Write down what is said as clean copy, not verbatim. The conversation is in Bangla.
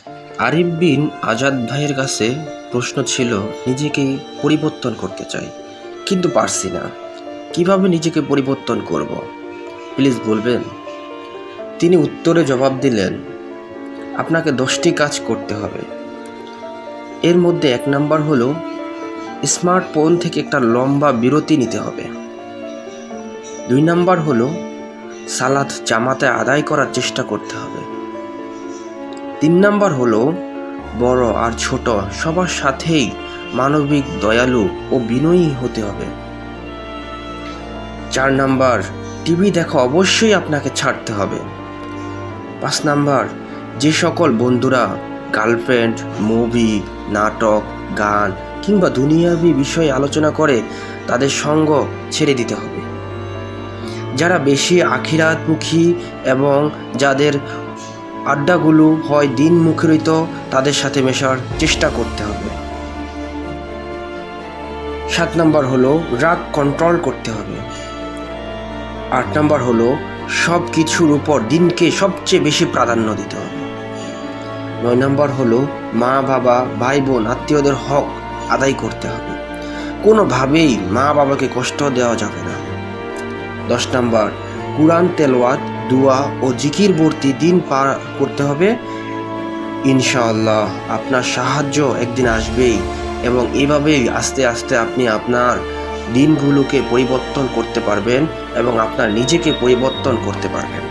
আরিফ বিন আজাদ ভাইয়ের কাছে প্রশ্ন ছিল, নিজেকে পরিবর্তন করতে চাই কিন্তু পারছি না, কিভাবে নিজেকে পরিবর্তন করব, প্লিজ বলবেন। তিনি উত্তরে জবাব দিলেন, আপনাকে 10টি কাজ করতে হবে। এর মধ্যে 1 নাম্বার হলো স্মার্টফোন থেকে একটা লম্বা বিরতি নিতে হবে। 2 নাম্বার হলো সালাত জামাতে আদায় করার চেষ্টা করতে হবে। 3 নাম্বার হলো বড় আর ছোট সবার সাথেই মানবিক, দয়ালু ও বিনয়ী হতে হবে। 4 নাম্বার, টিভি দেখা অবশ্যই আপনাকে ছাড়তে হবে। 5 নাম্বার, যে সকল বন্ধুরা গার্লফ্রেন্ড, মুভি, নাটক, গান কিংবা দুনিয়াবি বিষয়ে আলোচনা করে তাদের সঙ্গ ছেড়ে দিতে হবে। যারা বেশি আখিরাতমুখী এবং যাদের আড্ডাগুলো হয় দিন মুখরিত, তাদের সাথে মেশার চেষ্টা করতে হবে। 7 নাম্বার হলো রাগ কন্ট্রোল করতে হবে। 8 নাম্বার হলো সব কিছুর উপর দিনকে সবচেয়ে বেশি প্রাধান্য দিতে হবে। 9 নাম্বার হলো মা বাবা, ভাই বোন, আত্মীয়দের হক আদায় করতে হবে, কোনোভাবেই মা বাবাকে কষ্ট দেওয়া যাবে না। 10 নাম্বার, কুরআন তেলাওয়াত, দোয়া ও জিকির ভর্তি দিন পার করতে হবে। ইনশাআল্লাহ আপনার সাহায্য একদিন আসবেই এবং এভাবেই আস্তে আস্তে আপনি আপনার দিনগুলোকে পরিবর্তন করতে পারবেন এবং আপনার নিজেকে পরিবর্তন করতে পারবেন।